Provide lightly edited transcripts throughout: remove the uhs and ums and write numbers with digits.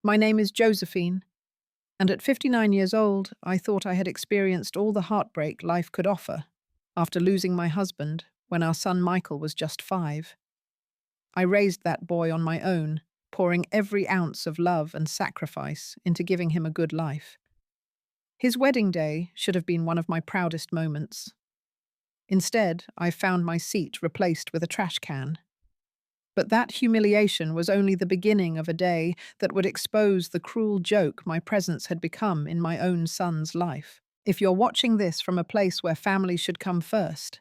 My name is Josephine, and at 59 years old, I thought I had experienced all the heartbreak life could offer after losing my husband when our son Michael was just 5. I raised that boy on my own, pouring every ounce of love and sacrifice into giving him a good life. His wedding day should have been one of my proudest moments. Instead, I found my seat replaced with a trash can. But that humiliation was only the beginning of a day that would expose the cruel joke my presence had become in my own son's life. If you're watching this from a place where family should come first,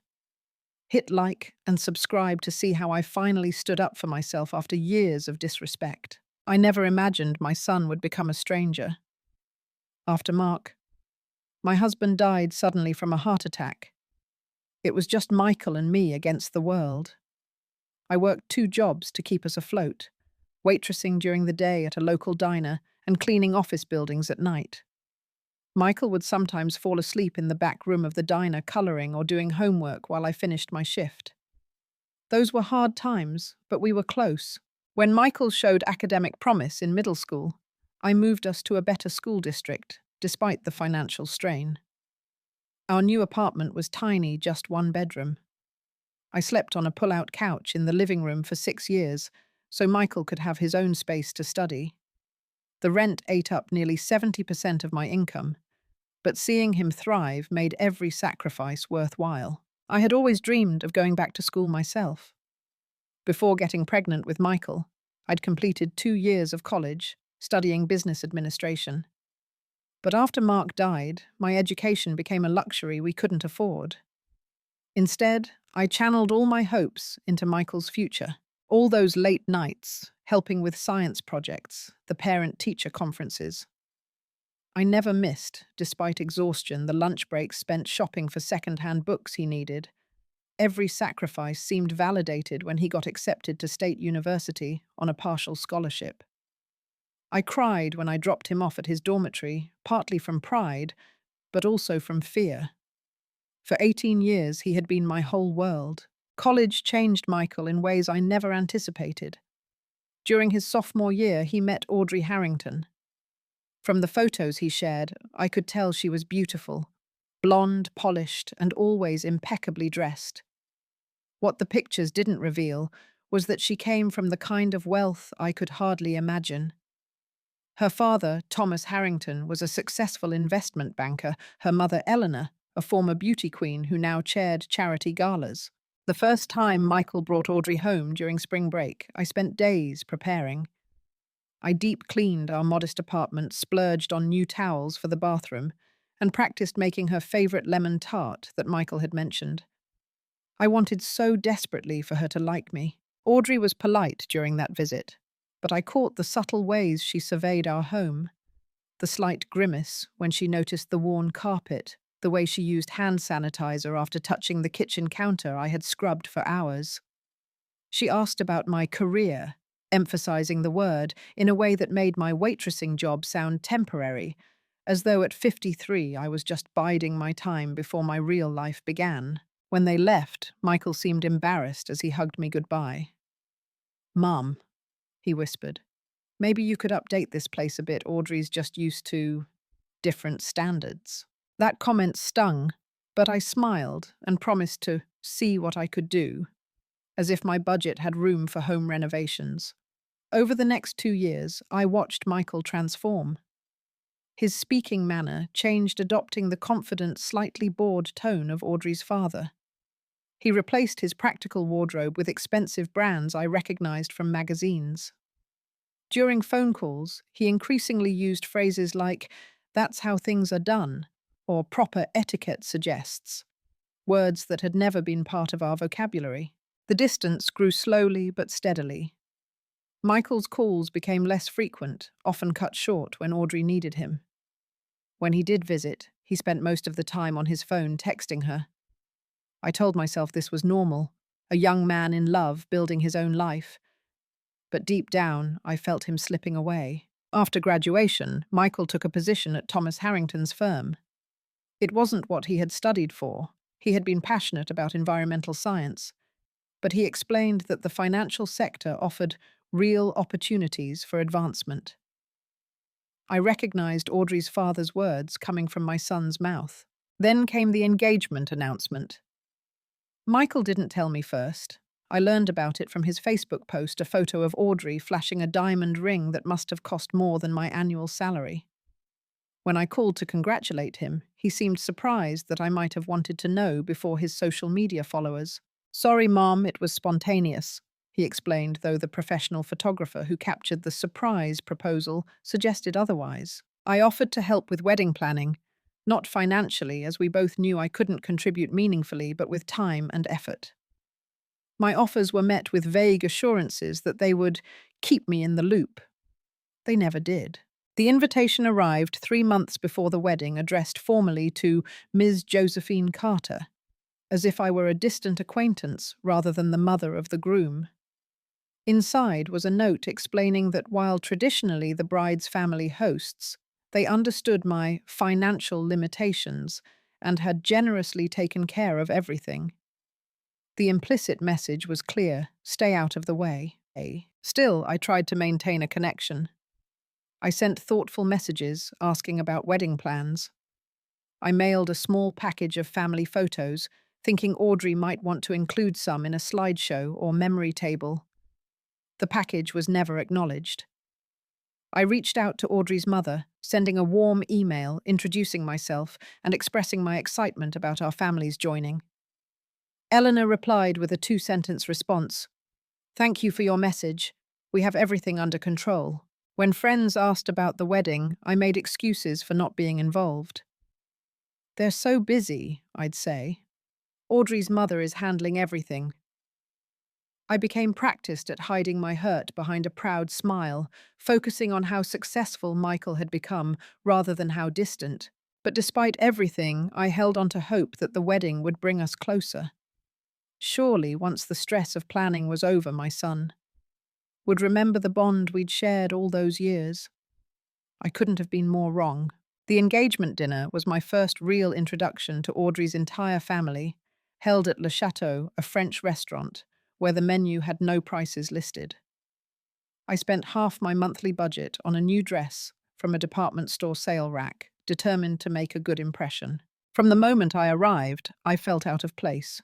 hit like and subscribe to see how I finally stood up for myself after years of disrespect. I never imagined my son would become a stranger. After Mark, my husband died suddenly from a heart attack. It was just Michael and me against the world. I worked 2 jobs to keep us afloat, waitressing during the day at a local diner and cleaning office buildings at night. Michael would sometimes fall asleep in the back room of the diner coloring or doing homework while I finished my shift. Those were hard times, but we were close. When Michael showed academic promise in middle school, I moved us to a better school district, despite the financial strain. Our new apartment was tiny, just 1 bedroom. I slept on a pull-out couch in the living room for 6 years, so Michael could have his own space to study. The rent ate up nearly 70% of my income, but seeing him thrive made every sacrifice worthwhile. I had always dreamed of going back to school myself. Before getting pregnant with Michael, I'd completed 2 years of college, studying business administration. But after Mark died, my education became a luxury we couldn't afford. Instead, I channeled all my hopes into Michael's future. All those late nights, helping with science projects, the parent-teacher conferences. I never missed, despite exhaustion, the lunch breaks spent shopping for second-hand books he needed. Every sacrifice seemed validated when he got accepted to state university on a partial scholarship. I cried when I dropped him off at his dormitory, partly from pride, but also from fear. For 18 years, he had been my whole world. College changed Michael in ways I never anticipated. During his sophomore year, he met Audrey Harrington. From the photos he shared, I could tell she was beautiful, blonde, polished, and always impeccably dressed. What the pictures didn't reveal was that she came from the kind of wealth I could hardly imagine. Her father, Thomas Harrington, was a successful investment banker, her mother, Eleanor, a former beauty queen who now chaired charity galas. The first time Michael brought Audrey home during spring break, I spent days preparing. I deep cleaned our modest apartment, splurged on new towels for the bathroom, and practiced making her favorite lemon tart that Michael had mentioned. I wanted so desperately for her to like me. Audrey was polite during that visit, but I caught the subtle ways she surveyed our home. The slight grimace when she noticed the worn carpet, the way she used hand sanitizer after touching the kitchen counter I had scrubbed for hours. She asked about my career, emphasizing the word in a way that made my waitressing job sound temporary, as though at 53 I was just biding my time before my real life began. When they left, Michael seemed embarrassed as he hugged me goodbye. "Mum," he whispered, "maybe you could update this place a bit. Audrey's just used to different standards." That comment stung, but I smiled and promised to see what I could do, as if my budget had room for home renovations. Over the next 2 years, I watched Michael transform. His speaking manner changed, adopting the confident, slightly bored tone of Audrey's father. He replaced his practical wardrobe with expensive brands I recognized from magazines. During phone calls, he increasingly used phrases like, "That's how things are done," or "proper etiquette suggests," words that had never been part of our vocabulary. The distance grew slowly but steadily. Michael's calls became less frequent, often cut short when Audrey needed him. When he did visit, he spent most of the time on his phone texting her. I told myself this was normal, a young man in love building his own life. But deep down, I felt him slipping away. After graduation, Michael took a position at Thomas Harrington's firm. It wasn't what he had studied for. He had been passionate about environmental science. But he explained that the financial sector offered real opportunities for advancement. I recognized Audrey's father's words coming from my son's mouth. Then came the engagement announcement. Michael didn't tell me first. I learned about it from his Facebook post, a photo of Audrey flashing a diamond ring that must have cost more than my annual salary. When I called to congratulate him, he seemed surprised that I might have wanted to know before his social media followers. "Sorry, Mom, it was spontaneous," he explained, though the professional photographer who captured the surprise proposal suggested otherwise. "I offered to help with wedding planning, not financially, as we both knew I couldn't contribute meaningfully, but with time and effort." My offers were met with vague assurances that they would keep me in the loop. They never did. The invitation arrived 3 months before the wedding, addressed formally to Ms. Josephine Carter, as if I were a distant acquaintance rather than the mother of the groom. Inside was a note explaining that while traditionally the bride's family hosts, they understood my financial limitations and had generously taken care of everything. The implicit message was clear: stay out of the way. Still, I tried to maintain a connection. I sent thoughtful messages asking about wedding plans. I mailed a small package of family photos, thinking Audrey might want to include some in a slideshow or memory table. The package was never acknowledged. I reached out to Audrey's mother, sending a warm email introducing myself and expressing my excitement about our families joining. Eleanor replied with a 2-sentence response: "Thank you for your message. We have everything under control." When friends asked about the wedding, I made excuses for not being involved. "They're so busy," I'd say. "Audrey's mother is handling everything." I became practiced at hiding my hurt behind a proud smile, focusing on how successful Michael had become rather than how distant. But despite everything, I held on to hope that the wedding would bring us closer. Surely, once the stress of planning was over, my son would remember the bond we'd shared all those years. I couldn't have been more wrong. The engagement dinner was my first real introduction to Audrey's entire family, held at Le Chateau, a French restaurant, where the menu had no prices listed. I spent half my monthly budget on a new dress from a department store sale rack, determined to make a good impression. From the moment I arrived, I felt out of place.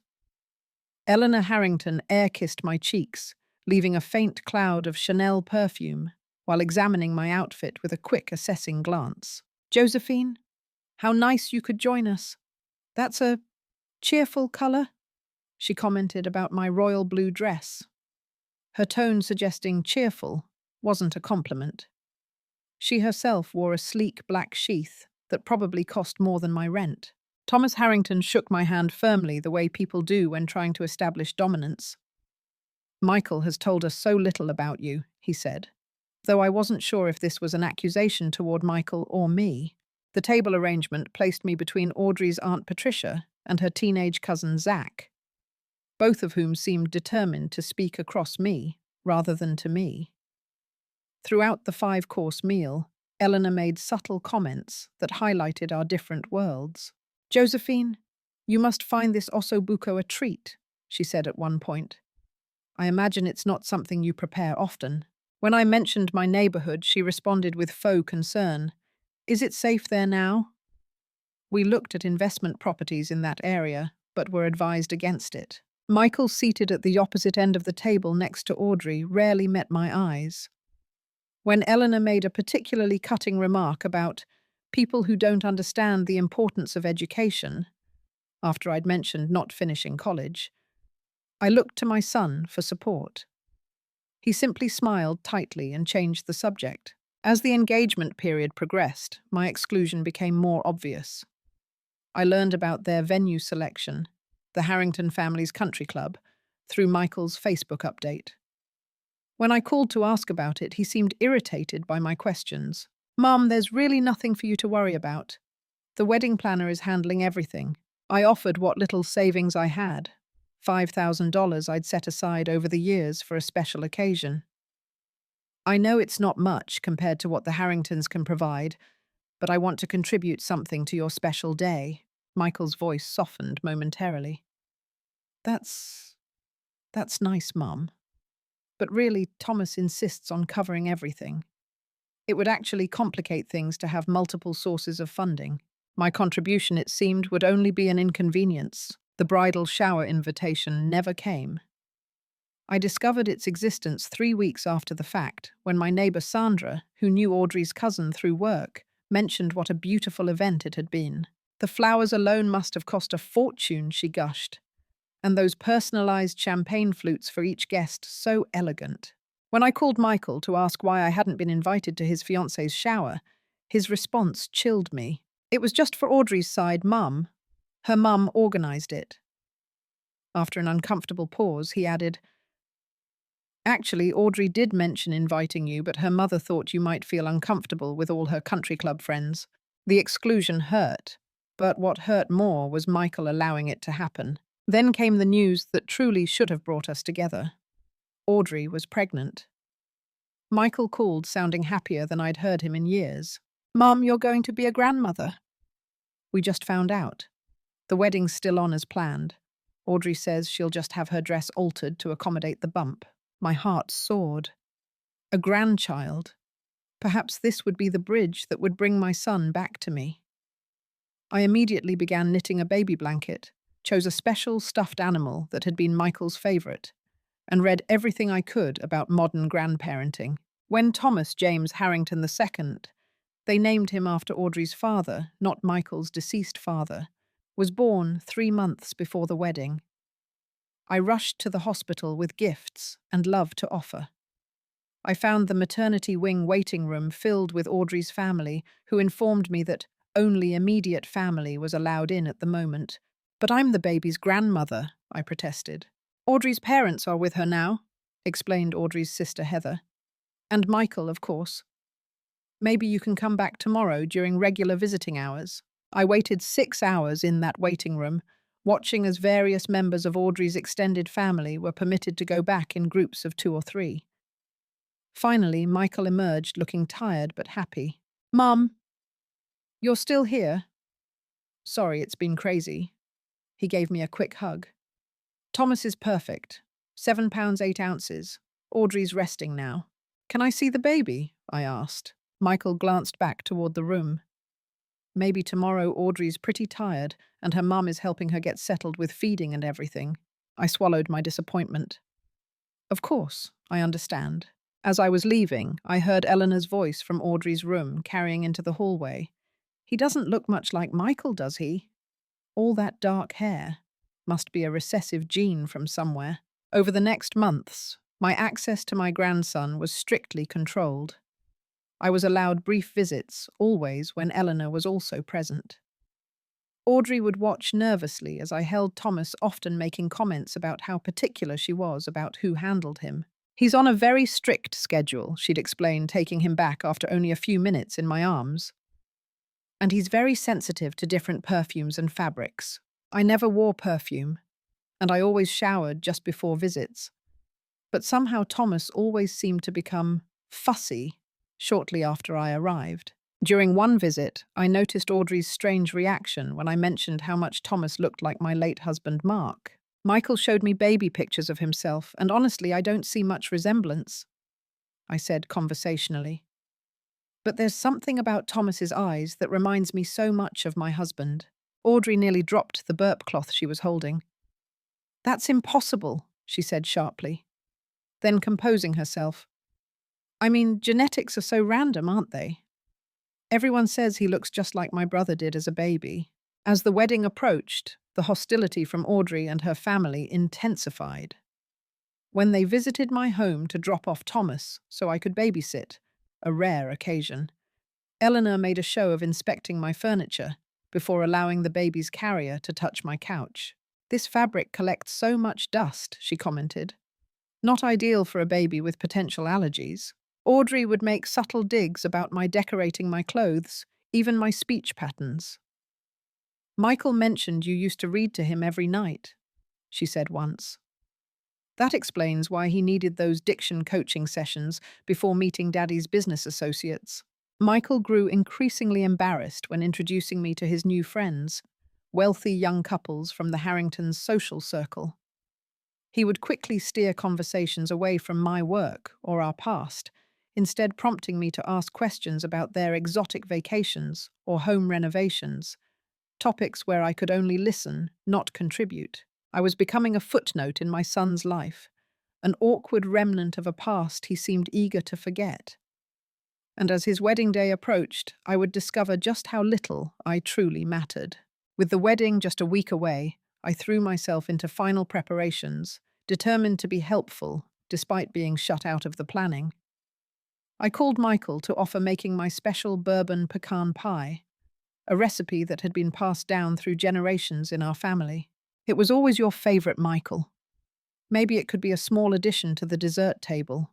Eleanor Harrington air-kissed my cheeks, leaving a faint cloud of Chanel perfume, while examining my outfit with a quick, assessing glance. "Josephine, how nice you could join us. That's a cheerful color," she commented about my royal blue dress. Her tone suggesting cheerful wasn't a compliment. She herself wore a sleek black sheath that probably cost more than my rent. Thomas Harrington shook my hand firmly, the way people do when trying to establish dominance. "Michael has told us so little about you," he said. Though I wasn't sure if this was an accusation toward Michael or me. The table arrangement placed me between Audrey's Aunt Patricia and her teenage cousin Zach, both of whom seemed determined to speak across me rather than to me. Throughout the 5-course meal, Eleanor made subtle comments that highlighted our different worlds. "Josephine, you must find this ossobuco a treat," she said at one point. "I imagine it's not something you prepare often." When I mentioned my neighborhood, she responded with faux concern. "Is it safe there now?" We looked at investment properties in that area, but were advised against it. Michael, seated at the opposite end of the table next to Audrey, rarely met my eyes. When Eleanor made a particularly cutting remark about people who don't understand the importance of education, after I'd mentioned not finishing college, I looked to my son for support. He simply smiled tightly and changed the subject. As the engagement period progressed, my exclusion became more obvious. I learned about their venue selection, the Harrington family's country club, through Michael's Facebook update. When I called to ask about it, he seemed irritated by my questions. "Mom, there's really nothing for you to worry about. The wedding planner is handling everything." I offered what little savings I had, $5,000 I'd set aside over the years for a special occasion. "I know it's not much compared to what the Harringtons can provide, but I want to contribute something to your special day." Michael's voice softened momentarily. That's nice, Mum. But really, Thomas insists on covering everything. It would actually complicate things to have multiple sources of funding. My contribution, it seemed, would only be an inconvenience. The bridal shower invitation never came. I discovered its existence 3 weeks after the fact, when my neighbour Sandra, who knew Audrey's cousin through work, mentioned what a beautiful event it had been. The flowers alone must have cost a fortune, she gushed, and those personalised champagne flutes for each guest so elegant. When I called Michael to ask why I hadn't been invited to his fiancée's shower, his response chilled me. It was just for Audrey's side mum. Her mum organised it. After an uncomfortable pause, he added, "Actually, Audrey did mention inviting you, but her mother thought you might feel uncomfortable with all her country club friends." The exclusion hurt, but what hurt more was Michael allowing it to happen. Then came the news that truly should have brought us together. Audrey was pregnant. Michael called, sounding happier than I'd heard him in years. "Mum, you're going to be a grandmother." We just found out. The wedding's still on as planned. Audrey says she'll just have her dress altered to accommodate the bump. My heart soared. A grandchild. Perhaps this would be the bridge that would bring my son back to me. I immediately began knitting a baby blanket, chose a special stuffed animal that had been Michael's favourite, and read everything I could about modern grandparenting. When Thomas James Harrington II, they named him after Audrey's father, not Michael's deceased father, was born 3 months before the wedding. I rushed to the hospital with gifts and love to offer. I found the maternity wing waiting room filled with Audrey's family, who informed me that only immediate family was allowed in at the moment. "But I'm the baby's grandmother," I protested. "Audrey's parents are with her now," explained Audrey's sister Heather. "And Michael, of course. Maybe you can come back tomorrow during regular visiting hours." I waited 6 hours in that waiting room, watching as various members of Audrey's extended family were permitted to go back in groups of 2 or 3. Finally, Michael emerged looking tired but happy. "Mum, you're still here?" "Sorry, it's been crazy." He gave me a quick hug. "Thomas is perfect. 7 pounds 8 ounces. Audrey's resting now." "Can I see the baby?" I asked. Michael glanced back toward the room. "Maybe tomorrow. Audrey's pretty tired, and her mum is helping her get settled with feeding and everything." I swallowed my disappointment. "Of course, I understand." As I was leaving, I heard Eleanor's voice from Audrey's room carrying into the hallway. "He doesn't look much like Michael, does he? All that dark hair. Must be a recessive gene from somewhere." Over the next months, my access to my grandson was strictly controlled. I was allowed brief visits, always when Eleanor was also present. Audrey would watch nervously as I held Thomas, often making comments about how particular she was about who handled him. "He's on a very strict schedule," she'd explain, taking him back after only a few minutes in my arms. "And he's very sensitive to different perfumes and fabrics. I never wore perfume, and I always showered just before visits. But somehow Thomas always seemed to become fussy shortly after I arrived. During one visit, I noticed Audrey's strange reaction when I mentioned how much Thomas looked like my late husband Mark. "Michael showed me baby pictures of himself, and honestly, I don't see much resemblance," I said conversationally. "But there's something about Thomas's eyes that reminds me so much of my husband." Audrey nearly dropped the burp cloth she was holding. "That's impossible," she said sharply. Then, composing herself, "I mean, genetics are so random, aren't they? Everyone says he looks just like my brother did as a baby." As the wedding approached, the hostility from Audrey and her family intensified. When they visited my home to drop off Thomas so I could babysit, a rare occasion, Eleanor made a show of inspecting my furniture before allowing the baby's carrier to touch my couch. "This fabric collects so much dust," she commented. "Not ideal for a baby with potential allergies." Audrey would make subtle digs about my decorating my clothes, even my speech patterns. "Michael mentioned you used to read to him every night," she said once. "That explains why he needed those diction coaching sessions before meeting Daddy's business associates." Michael grew increasingly embarrassed when introducing me to his new friends, wealthy young couples from the Harringtons' social circle. He would quickly steer conversations away from my work or our past, instead prompting me to ask questions about their exotic vacations or home renovations, topics where I could only listen, not contribute. I was becoming a footnote in my son's life, an awkward remnant of a past he seemed eager to forget. And as his wedding day approached, I would discover just how little I truly mattered. With the wedding just a week away, I threw myself into final preparations, determined to be helpful, despite being shut out of the planning. I called Michael to offer making my special bourbon pecan pie, a recipe that had been passed down through generations in our family. It was always your favorite, Michael. Maybe it could be a small addition to the dessert table.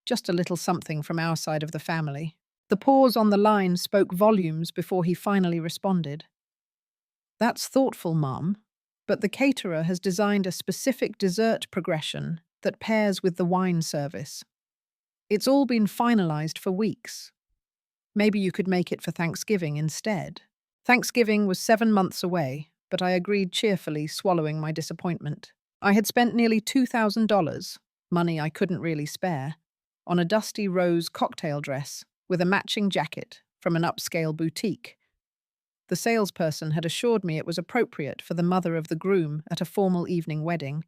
Just a little something from our side of the family. The pause on the line spoke volumes before he finally responded. That's thoughtful, Mom, but the caterer has designed a specific dessert progression that pairs with the wine service. It's all been finalized for weeks. Maybe you could make it for Thanksgiving instead. Thanksgiving was 7 months away, but I agreed cheerfully, swallowing my disappointment. I had spent nearly $2,000, money I couldn't really spare, on a dusty rose cocktail dress with a matching jacket from an upscale boutique. The salesperson had assured me it was appropriate for the mother of the groom at a formal evening wedding.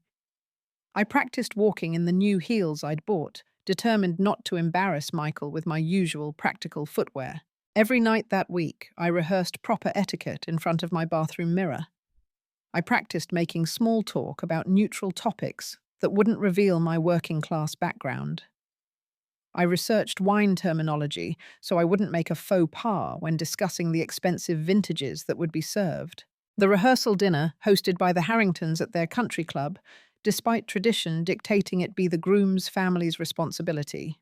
I practiced walking in the new heels I'd bought, determined not to embarrass Michael with my usual practical footwear. Every night that week, I rehearsed proper etiquette in front of my bathroom mirror. I practiced making small talk about neutral topics that wouldn't reveal my working-class background. I researched wine terminology so I wouldn't make a faux pas when discussing the expensive vintages that would be served. The rehearsal dinner, hosted by the Harringtons at their country club, despite tradition dictating it be the groom's family's responsibility,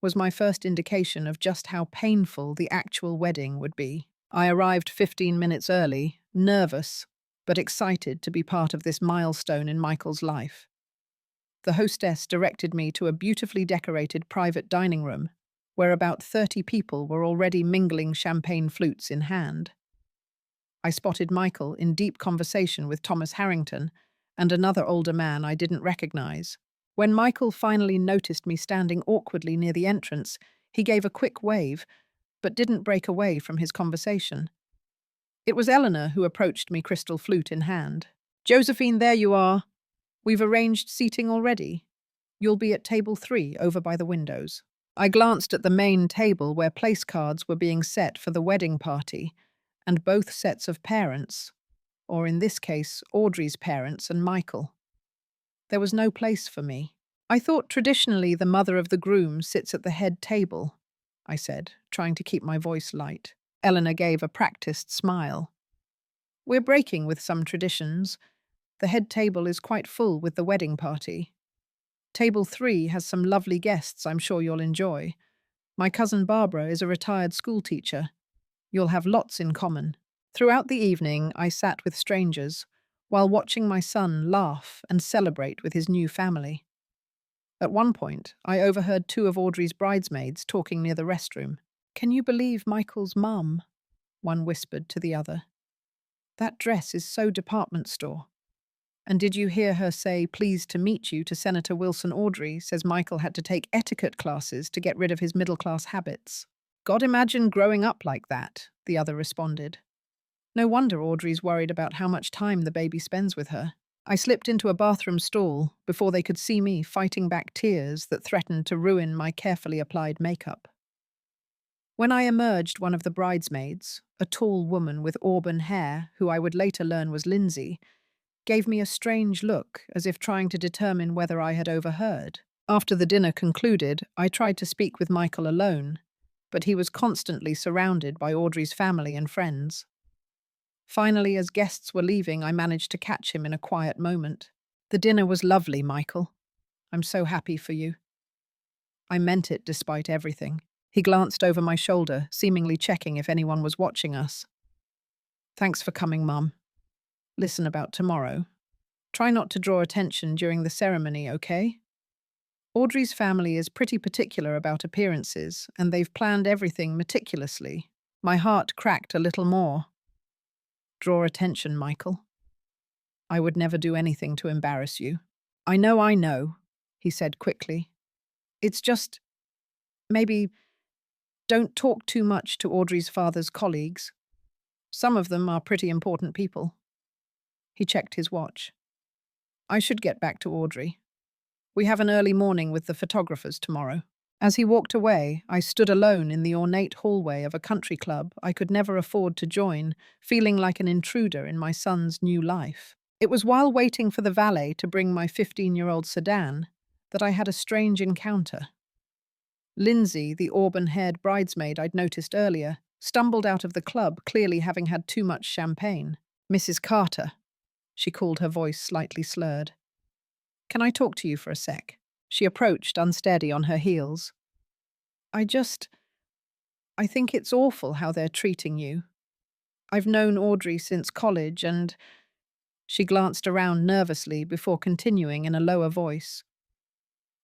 was my first indication of just how painful the actual wedding would be. I arrived 15 minutes early, nervous, but excited to be part of this milestone in Michael's life. The hostess directed me to a beautifully decorated private dining room, where about 30 people were already mingling champagne flutes in hand. I spotted Michael in deep conversation with Thomas Harrington and another older man I didn't recognize. When Michael finally noticed me standing awkwardly near the entrance, he gave a quick wave, but didn't break away from his conversation. It was Eleanor who approached me, crystal flute in hand. "Josephine, there you are. We've arranged seating already. You'll be at table 3 over by the windows." I glanced at the main table where place cards were being set for the wedding party, and both sets of parents, or in this case, Audrey's parents and Michael. There was no place for me. "I thought traditionally the mother of the groom sits at the head table," I said, trying to keep my voice light. Eleanor gave a practiced smile. "We're breaking with some traditions. The head table is quite full with the wedding party. Table 3 has some lovely guests I'm sure you'll enjoy. My cousin Barbara is a retired schoolteacher. You'll have lots in common." Throughout the evening, I sat with strangers, while watching my son laugh and celebrate with his new family. At one point, I overheard 2 of Audrey's bridesmaids talking near the restroom. "Can you believe Michael's mum?" one whispered to the other. "That dress is so department store." "And did you hear her say, 'pleased to meet you' to Senator Wilson? Audrey says Michael had to take etiquette classes to get rid of his middle-class habits." "God, imagine growing up like that," the other responded. "No wonder Audrey's worried about how much time the baby spends with her." I slipped into a bathroom stall before they could see me fighting back tears that threatened to ruin my carefully applied makeup. When I emerged, one of the bridesmaids, a tall woman with auburn hair, who I would later learn was Lindsay, gave me a strange look, as if trying to determine whether I had overheard. After the dinner concluded, I tried to speak with Michael alone, but he was constantly surrounded by Audrey's family and friends. Finally, as guests were leaving, I managed to catch him in a quiet moment. "The dinner was lovely, Michael. I'm so happy for you." I meant it despite everything. He glanced over my shoulder, seemingly checking if anyone was watching us. "Thanks for coming, Mum. Listen, about tomorrow. Try not to draw attention during the ceremony, okay? Audrey's family is pretty particular about appearances, and they've planned everything meticulously." My heart cracked a little more. "Draw attention, Michael. I would never do anything to embarrass you." I know, he said quickly. "It's just Maybe don't talk too much to Audrey's father's colleagues. Some of them are pretty important people. He checked his watch. I should get back to Audrey. We have an early morning with the photographers tomorrow. As he walked away, I stood alone in the ornate hallway of a country club I could never afford to join, feeling like an intruder in my son's new life. It was while waiting for the valet to bring my 15-year-old sedan that I had a strange encounter. Lindsay, the auburn-haired bridesmaid I'd noticed earlier, stumbled out of the club, clearly having had too much champagne. "Mrs. Carter," she called, her voice slightly slurred. "Can I talk to you for a sec?" She approached, unsteady on her heels. I think it's awful how they're treating you. I've known Audrey since college and—" She glanced around nervously before continuing in a lower voice.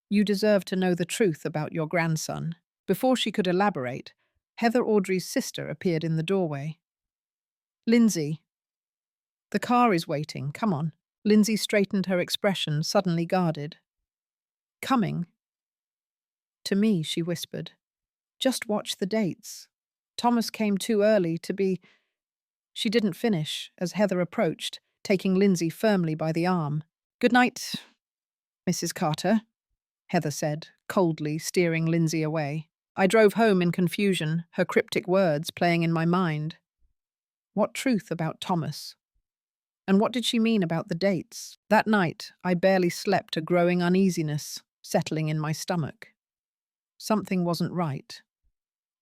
"You deserve to know the truth about your grandson." Before she could elaborate, Heather, Audrey's sister, appeared in the doorway. "Lindsay, the car is waiting, come on." Lindsay straightened her expression, suddenly guarded. "Coming?" "To me," she whispered. "Just watch the dates. Thomas came too early to be—" She didn't finish as Heather approached, taking Lindsay firmly by the arm. "Good night, Mrs. Carter," Heather said, coldly, steering Lindsay away. I drove home in confusion, her cryptic words playing in my mind. What truth about Thomas? And what did she mean about the dates? That night, I barely slept, a growing uneasiness settling in my stomach. Something wasn't right.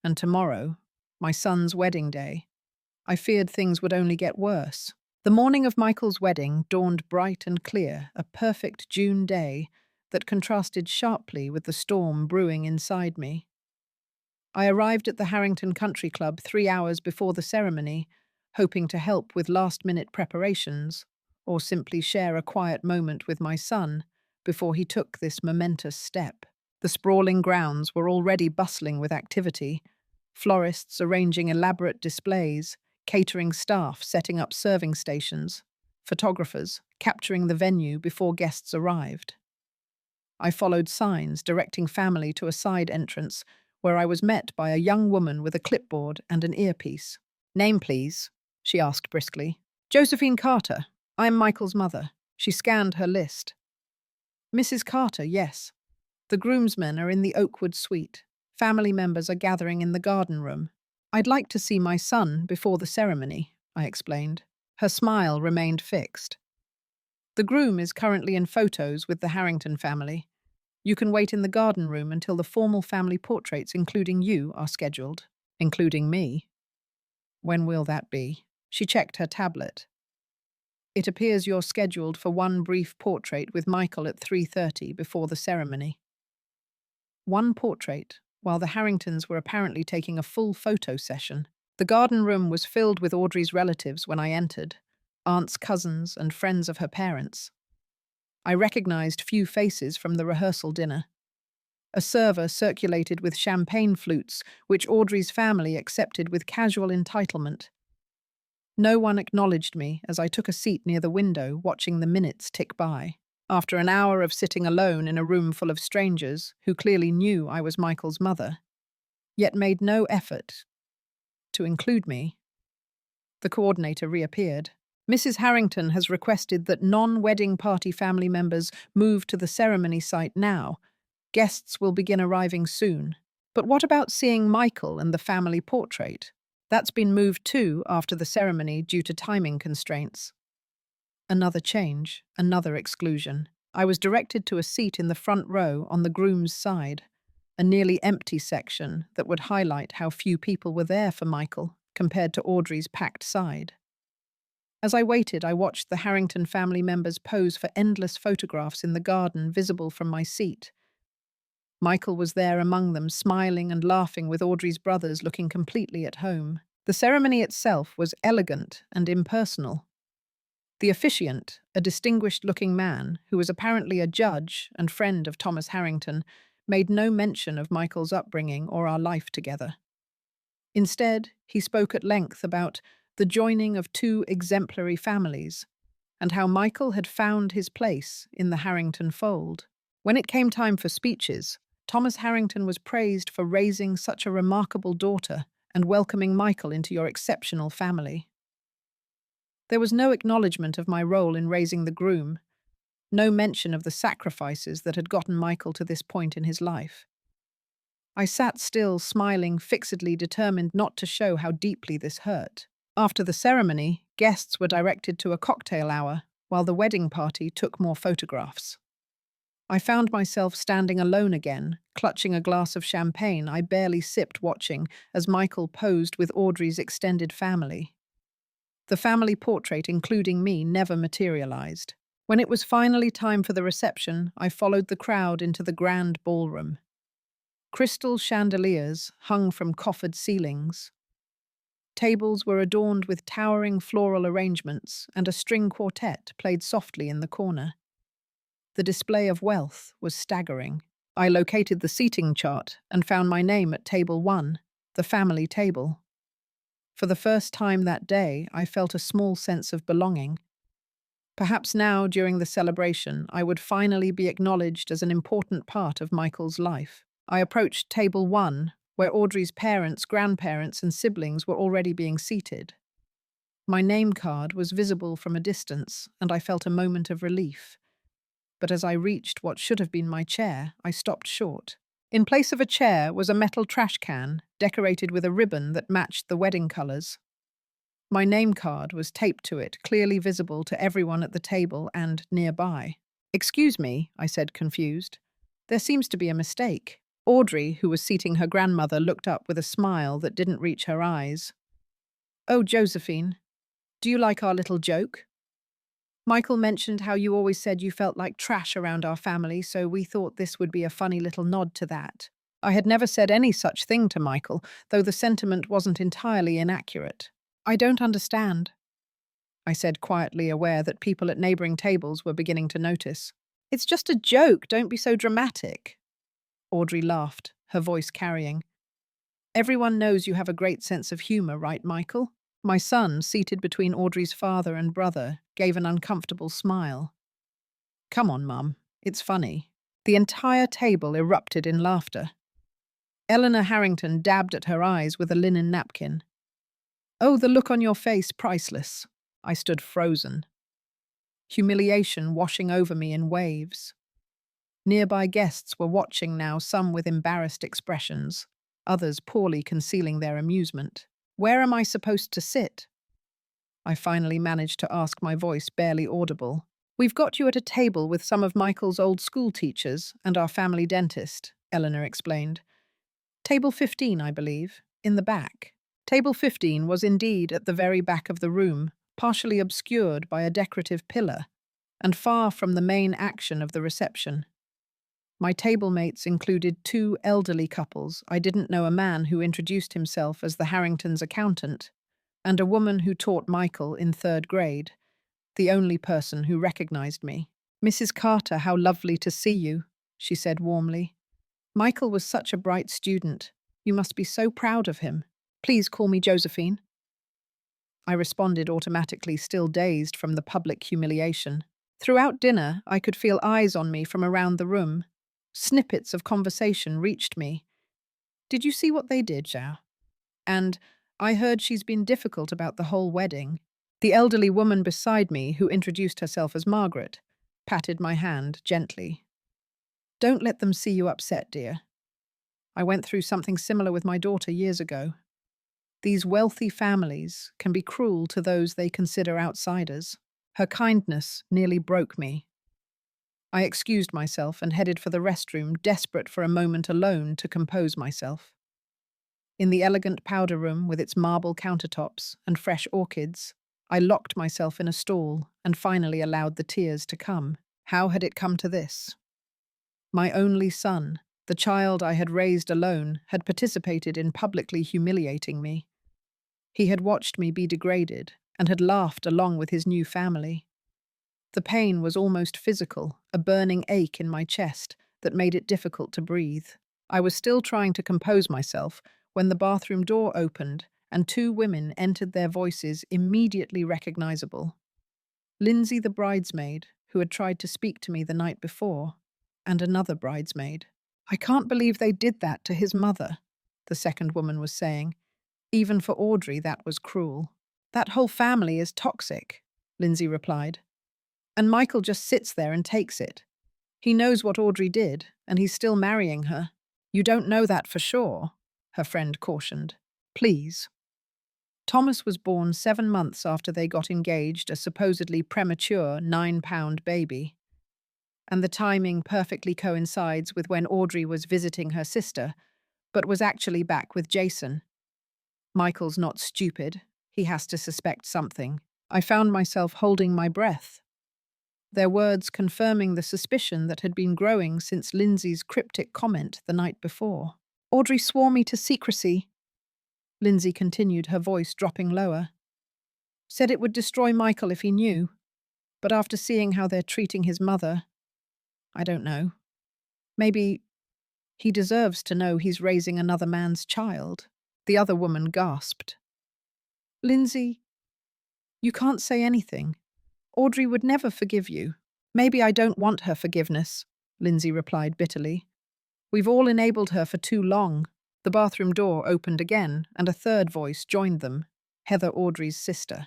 And tomorrow, my son's wedding day, I feared things would only get worse. The morning of Michael's wedding dawned bright and clear, a perfect June day that contrasted sharply with the storm brewing inside me. I arrived at the Harrington Country Club 3 hours before the ceremony, hoping to help with last-minute preparations, or simply share a quiet moment with my son before he took this momentous step. The sprawling grounds were already bustling with activity, florists arranging elaborate displays, catering staff setting up serving stations, photographers capturing the venue before guests arrived. I followed signs directing family to a side entrance where I was met by a young woman with a clipboard and an earpiece. "Name, please?" she asked briskly. "Josephine Carter. I'm Michael's mother." She scanned her list. "Mrs. Carter, yes. The groomsmen are in the Oakwood suite. Family members are gathering in the garden room. I'd like to see my son before the ceremony," I explained. Her smile remained fixed. "The groom is currently in photos with the Harrington family. You can wait in the garden room until the formal family portraits, including you, are scheduled." "Including me? When will that be?" She checked her tablet. "It appears you're scheduled for one brief portrait with Michael at 3:30 before the ceremony." One portrait, while the Harringtons were apparently taking a full photo session. The garden room was filled with Audrey's relatives when I entered, aunts, cousins, and friends of her parents. I recognized few faces from the rehearsal dinner. A server circulated with champagne flutes, which Audrey's family accepted with casual entitlement. No one acknowledged me as I took a seat near the window, watching the minutes tick by. After an hour of sitting alone in a room full of strangers who clearly knew I was Michael's mother, yet made no effort to include me, the coordinator reappeared. "Mrs. Harrington has requested that non-wedding party family members move to the ceremony site now. Guests will begin arriving soon." "But what about seeing Michael and the family portrait?" "That's been moved too after the ceremony due to timing constraints." Another change, another exclusion. I was directed to a seat in the front row on the groom's side, a nearly empty section that would highlight how few people were there for Michael compared to Audrey's packed side. As I waited, I watched the Harrington family members pose for endless photographs in the garden visible from my seat. Michael was there among them, smiling and laughing with Audrey's brothers, looking completely at home. The ceremony itself was elegant and impersonal. The officiant, a distinguished-looking man who was apparently a judge and friend of Thomas Harrington, made no mention of Michael's upbringing or our life together. Instead, he spoke at length about the joining of two exemplary families and how Michael had found his place in the Harrington fold. When it came time for speeches, Thomas Harrington was praised for raising such a remarkable daughter and welcoming Michael into your exceptional family. There was no acknowledgement of my role in raising the groom, no mention of the sacrifices that had gotten Michael to this point in his life. I sat still, smiling, fixedly determined not to show how deeply this hurt. After the ceremony, guests were directed to a cocktail hour, while the wedding party took more photographs. I found myself standing alone again, clutching a glass of champagne I barely sipped, watching as Michael posed with Audrey's extended family. The family portrait, including me, never materialized. When it was finally time for the reception, I followed the crowd into the grand ballroom. Crystal chandeliers hung from coffered ceilings. Tables were adorned with towering floral arrangements, and a string quartet played softly in the corner. The display of wealth was staggering. I located the seating chart and found my name at table 1, the family table. For the first time that day, I felt a small sense of belonging. Perhaps now, during the celebration, I would finally be acknowledged as an important part of Michael's life. I approached table 1, where Audrey's parents, grandparents, and siblings were already being seated. My name card was visible from a distance, and I felt a moment of relief. But as I reached what should have been my chair, I stopped short. In place of a chair was a metal trash can, decorated with a ribbon that matched the wedding colors. My name card was taped to it, clearly visible to everyone at the table and nearby. "Excuse me," I said, confused. "There seems to be a mistake." Audrey, who was seating her grandmother, looked up with a smile that didn't reach her eyes. "Oh, Josephine, do you like our little joke? Michael mentioned how you always said you felt like trash around our family, so we thought this would be a funny little nod to that." I had never said any such thing to Michael, though the sentiment wasn't entirely inaccurate. "I don't understand," I said, quietly aware that people at neighboring tables were beginning to notice. "It's just a joke, don't be so dramatic." Audrey laughed, her voice carrying. "Everyone knows you have a great sense of humor, right, Michael?" My son, seated between Audrey's father and brother, gave an uncomfortable smile. "Come on, Mum, it's funny." The entire table erupted in laughter. Eleanor Harrington dabbed at her eyes with a linen napkin. "Oh, the look on your face, priceless." I stood frozen. Humiliation washing over me in waves. Nearby guests were watching now, some with embarrassed expressions, others poorly concealing their amusement. "Where am I supposed to sit?" I finally managed to ask, my voice barely audible. "We've got you at a table with some of Michael's old school teachers and our family dentist," Eleanor explained. "Table 15, I believe, in the back." Table 15 was indeed at the very back of the room, partially obscured by a decorative pillar, and far from the main action of the reception. My table mates included 2 elderly couples. I didn't know a man who introduced himself as the Harringtons' accountant, and a woman who taught Michael in 3rd grade, the only person who recognized me. "Mrs. Carter, how lovely to see you," she said warmly. "Michael was such a bright student. You must be so proud of him. Please call me Josephine." I responded automatically, still dazed from the public humiliation. Throughout dinner, I could feel eyes on me from around the room. Snippets of conversation reached me. "Did you see what they did, Zhao?" And "I heard she's been difficult about the whole wedding." The elderly woman beside me, who introduced herself as Margaret, patted my hand gently. "Don't let them see you upset, dear. I went through something similar with my daughter years ago. These wealthy families can be cruel to those they consider outsiders." Her kindness nearly broke me. I excused myself and headed for the restroom, desperate for a moment alone to compose myself. In the elegant powder room with its marble countertops and fresh orchids, I locked myself in a stall and finally allowed the tears to come. How had it come to this? My only son, the child I had raised alone, had participated in publicly humiliating me. He had watched me be degraded and had laughed along with his new family. The pain was almost physical, a burning ache in my chest that made it difficult to breathe. I was still trying to compose myself when the bathroom door opened and 2 women entered, their voices immediately recognizable. Lindsay, the bridesmaid, who had tried to speak to me the night before, and another bridesmaid. I can't believe they did that to his mother, the second woman was saying. Even for Audrey, that was cruel. That whole family is toxic, Lindsay replied. And Michael just sits there and takes it. He knows what Audrey did, and he's still marrying her. You don't know that for sure, her friend cautioned. Please. Thomas was born 7 months after they got engaged, a supposedly premature 9-pound baby. And the timing perfectly coincides with when Audrey was visiting her sister, but was actually back with Jason. Michael's not stupid. He has to suspect something. I found myself holding my breath. Their words confirming the suspicion that had been growing since Lindsay's cryptic comment the night before. Audrey swore me to secrecy, Lindsay continued, her voice dropping lower. Said it would destroy Michael if he knew. But after seeing how they're treating his mother, I don't know. Maybe he deserves to know he's raising another man's child. The other woman gasped. Lindsay, you can't say anything. Audrey would never forgive you. Maybe I don't want her forgiveness, Lindsay replied bitterly. We've all enabled her for too long. The bathroom door opened again, and a third voice joined them, Heather, Audrey's sister.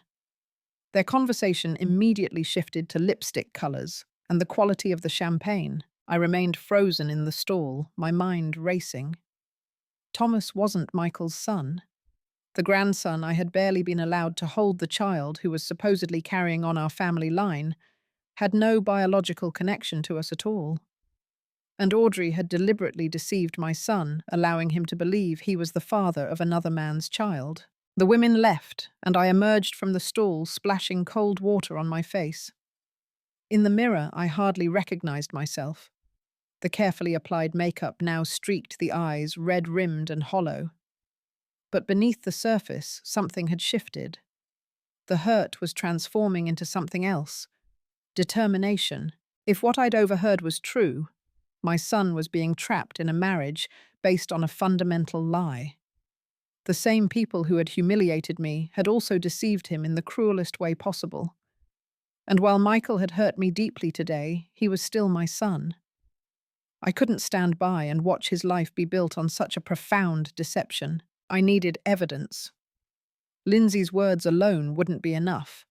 Their conversation immediately shifted to lipstick colours and the quality of the champagne. I remained frozen in the stall, my mind racing. Thomas wasn't Michael's son. The grandson I had barely been allowed to hold, the child who was supposedly carrying on our family line, had no biological connection to us at all. And Audrey had deliberately deceived my son, allowing him to believe he was the father of another man's child. The women left, and I emerged from the stall, splashing cold water on my face. In the mirror, I hardly recognized myself. The carefully applied makeup now streaked the eyes, red-rimmed and hollow. But beneath the surface, something had shifted. The hurt was transforming into something else. Determination. If what I'd overheard was true, my son was being trapped in a marriage based on a fundamental lie. The same people who had humiliated me had also deceived him in the cruelest way possible. And while Michael had hurt me deeply today, he was still my son. I couldn't stand by and watch his life be built on such a profound deception. I needed evidence. Lindsay's words alone wouldn't be enough.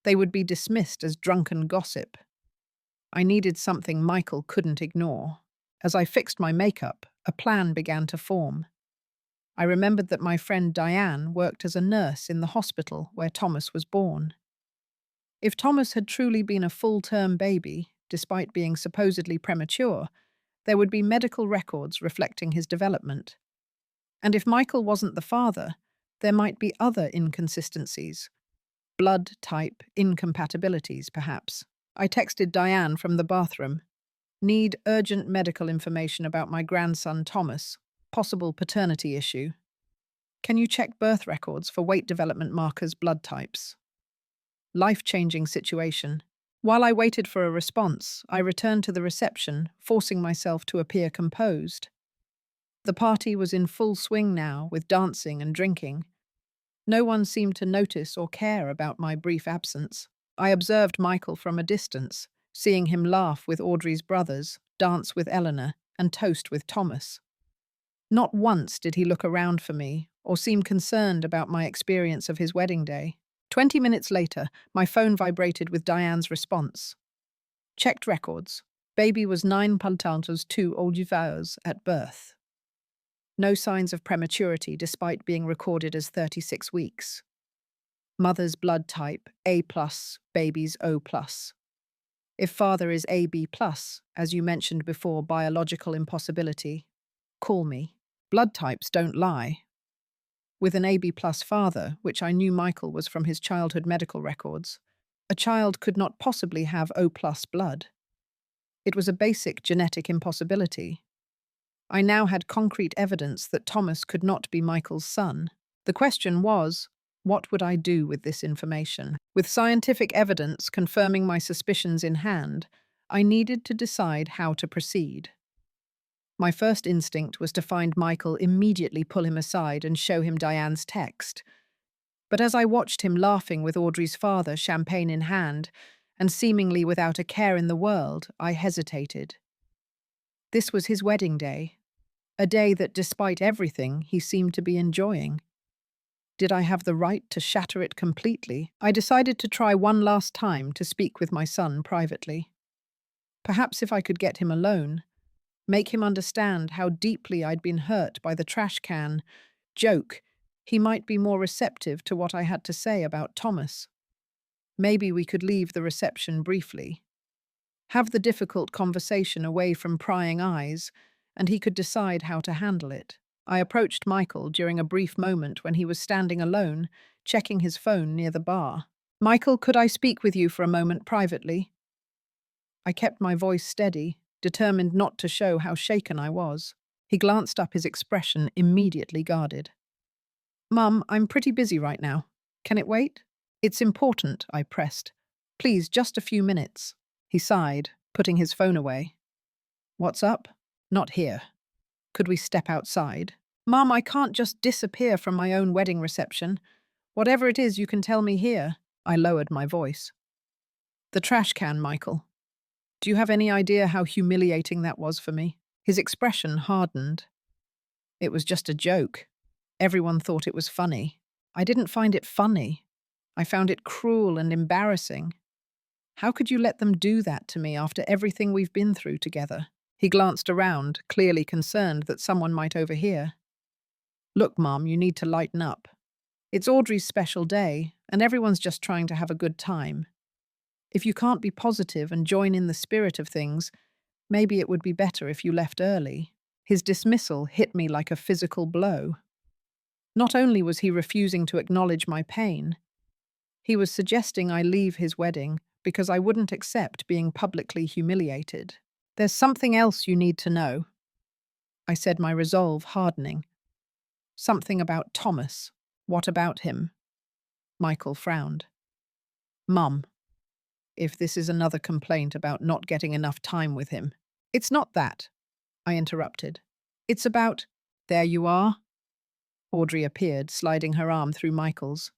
They would be dismissed as drunken gossip. I needed something Michael couldn't ignore. As I fixed my makeup, a plan began to form. I remembered that my friend Diane worked as a nurse in the hospital where Thomas was born. If Thomas had truly been a full-term baby, despite being supposedly premature, there would be medical records reflecting his development. And if Michael wasn't the father, there might be other inconsistencies. Blood type incompatibilities, perhaps. I texted Diane from the bathroom. Need urgent medical information about my grandson Thomas. Possible paternity issue. Can you check birth records for weight development markers, blood types? Life-changing situation. While I waited for a response, I returned to the reception, forcing myself to appear composed. The party was in full swing now, with dancing and drinking. No one seemed to notice or care about my brief absence. I observed Michael from a distance, seeing him laugh with Audrey's brothers, dance with Eleanor, and toast with Thomas. Not once did he look around for me or seem concerned about my experience of his wedding day. 20 minutes later, my phone vibrated with Diane's response. Checked records. Baby was 9.2 old at birth. No signs of prematurity despite being recorded as 36 weeks. Mother's blood type, A+, baby's O+. If father is AB+, as you mentioned before, biological impossibility, call me. Blood types don't lie. With an AB+ father, which I knew Michael was from his childhood medical records, a child could not possibly have O+ blood. It was a basic genetic impossibility. I now had concrete evidence that Thomas could not be Michael's son. The question was, what would I do with this information? With scientific evidence confirming my suspicions in hand, I needed to decide how to proceed. My first instinct was to find Michael, immediately pull him aside and show him Diane's text. But as I watched him laughing with Audrey's father, champagne in hand, and seemingly without a care in the world, I hesitated. This was his wedding day, a day that, despite everything, he seemed to be enjoying. Did I have the right to shatter it completely? I decided to try one last time to speak with my son privately. Perhaps if I could get him alone, make him understand how deeply I'd been hurt by the trash can joke, he might be more receptive to what I had to say about Thomas. Maybe we could leave the reception briefly, have the difficult conversation away from prying eyes, and he could decide how to handle it. I approached Michael during a brief moment when he was standing alone, checking his phone near the bar. "Michael, could I speak with you for a moment privately?" I kept my voice steady, determined not to show how shaken I was. He glanced up, his expression immediately guarded. "Mum, I'm pretty busy right now. Can it wait?" "It's important," I pressed. "Please, just a few minutes." He sighed, putting his phone away. "What's up?" "Not here. Could we step outside?" "Mum, I can't just disappear from my own wedding reception. Whatever it is, you can tell me here." I lowered my voice. "The trash can, Michael. Do you have any idea how humiliating that was for me?" His expression hardened. "It was just a joke. Everyone thought it was funny. I didn't find it funny. I found it cruel and embarrassing. How could you let them do that to me after everything we've been through together?" He glanced around, clearly concerned that someone might overhear. "Look, Mom, you need to lighten up. It's Audrey's special day, and everyone's just trying to have a good time. If you can't be positive and join in the spirit of things, maybe it would be better if you left early." His dismissal hit me like a physical blow. Not only was he refusing to acknowledge my pain, he was suggesting I leave his wedding because I wouldn't accept being publicly humiliated. "There's something else you need to know," I said, my resolve hardening. "Something about Thomas. What about him?" Michael frowned. "Mum, if this is another complaint about not getting enough time with him." "It's not that," I interrupted. "It's about—" "There you are." Audrey appeared, sliding her arm through Michael's.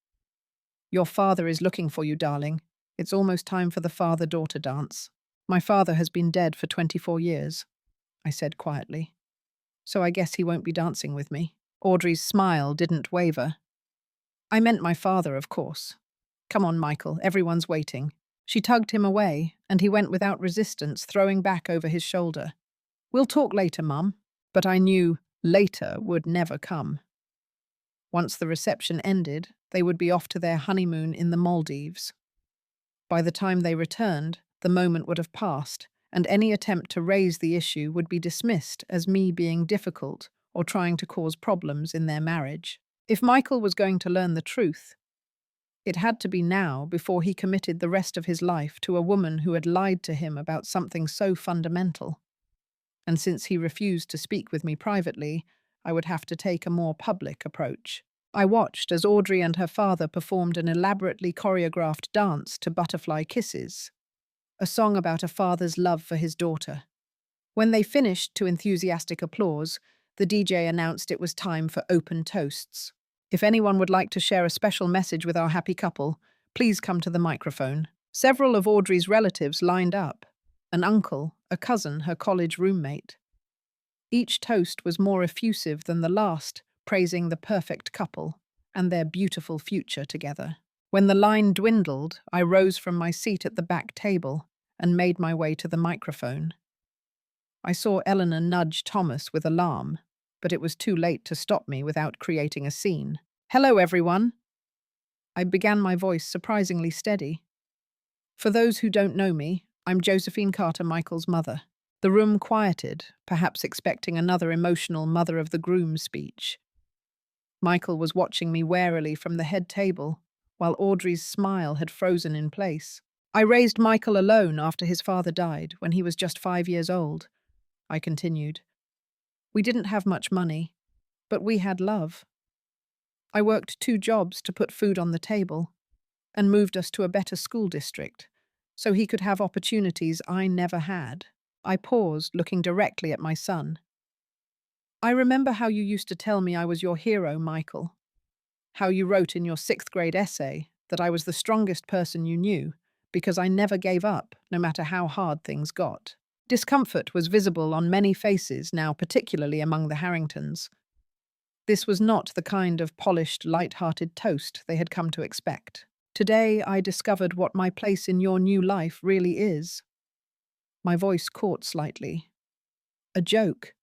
"Your father is looking for you, darling. It's almost time for the father-daughter dance." "My father has been dead for 24 years, I said quietly. "So I guess he won't be dancing with me." Audrey's smile didn't waver. "I meant my father, of course. Come on, Michael, everyone's waiting." She tugged him away, and he went without resistance, throwing back over his shoulder. "We'll talk later, Mum." But I knew later would never come. Once the reception ended, they would be off to their honeymoon in the Maldives. By the time they returned, the moment would have passed, and any attempt to raise the issue would be dismissed as me being difficult or trying to cause problems in their marriage. If Michael was going to learn the truth, it had to be now, before he committed the rest of his life to a woman who had lied to him about something so fundamental. And since he refused to speak with me privately, I would have to take a more public approach. I watched as Audrey and her father performed an elaborately choreographed dance to Butterfly Kisses, a song about a father's love for his daughter. When they finished to enthusiastic applause, the DJ announced it was time for open toasts. "If anyone would like to share a special message with our happy couple, please come to the microphone." Several of Audrey's relatives lined up: an uncle, a cousin, her college roommate. Each toast was more effusive than the last, praising the perfect couple and their beautiful future together. When the line dwindled, I rose from my seat at the back table and made my way to the microphone. I saw Eleanor nudge Thomas with alarm, but it was too late to stop me without creating a scene. "Hello, everyone." I began, my voice surprisingly steady. "For those who don't know me, I'm Josephine Carter, Michael's mother." The room quieted, perhaps expecting another emotional mother of the groom speech. Michael was watching me warily from the head table, while Audrey's smile had frozen in place. "I raised Michael alone after his father died, when he was just 5 years old," I continued. "We didn't have much money, but we had love. I worked 2 jobs to put food on the table, and moved us to a better school district, so he could have opportunities I never had." I paused, looking directly at my son. "I remember how you used to tell me I was your hero, Michael. How you wrote in your 6th grade essay that I was the strongest person you knew because I never gave up, no matter how hard things got." Discomfort was visible on many faces now, particularly among the Harringtons. This was not the kind of polished, light-hearted toast they had come to expect. Today I discovered what my place in your new life really is. My voice caught slightly. A joke.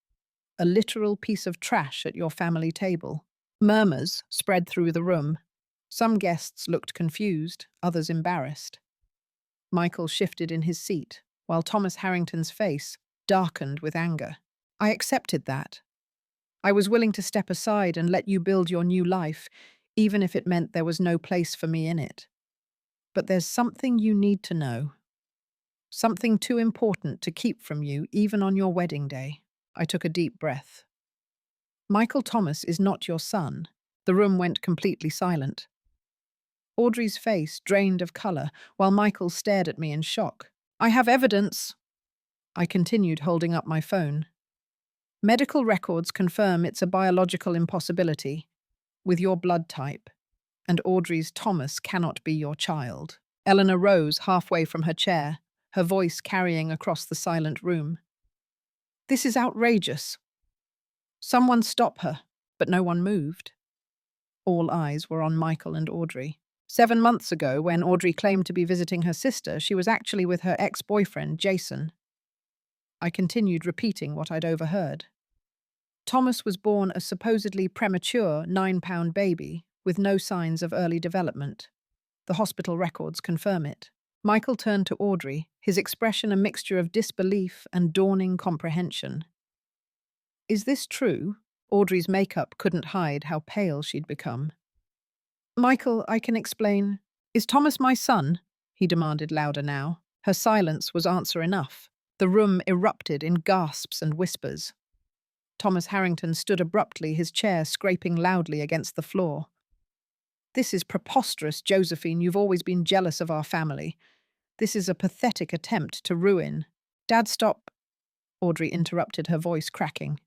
A literal piece of trash at your family table. Murmurs spread through the room. Some guests looked confused, others embarrassed. Michael shifted in his seat, while Thomas Harrington's face darkened with anger. I accepted that. I was willing to step aside and let you build your new life, even if it meant there was no place for me in it. But there's something you need to know. Something too important to keep from you, even on your wedding day. I took a deep breath. Michael Thomas is not your son. The room went completely silent. Audrey's face drained of colour, while Michael stared at me in shock. I have evidence. I continued, holding up my phone. Medical records confirm it's a biological impossibility. With your blood type. And Audrey's Thomas cannot be your child. Eleanor rose halfway from her chair, her voice carrying across the silent room. This is outrageous. Someone stop her, but no one moved. All eyes were on Michael and Audrey. 7 months ago, when Audrey claimed to be visiting her sister, she was actually with her ex-boyfriend, Jason. I continued repeating what I'd overheard. Thomas was born a supposedly premature 9-pound baby with no signs of early development. The hospital records confirm it. Michael turned to Audrey, his expression a mixture of disbelief and dawning comprehension. Is this true? Audrey's makeup couldn't hide how pale she'd become. Michael, I can explain. Is Thomas my son? He demanded louder now. Her silence was answer enough. The room erupted in gasps and whispers. Thomas Harrington stood abruptly, his chair scraping loudly against the floor. This is preposterous, Josephine. You've always been jealous of our family. This is a pathetic attempt to ruin. Dad, stop. Audrey interrupted, her voice cracking.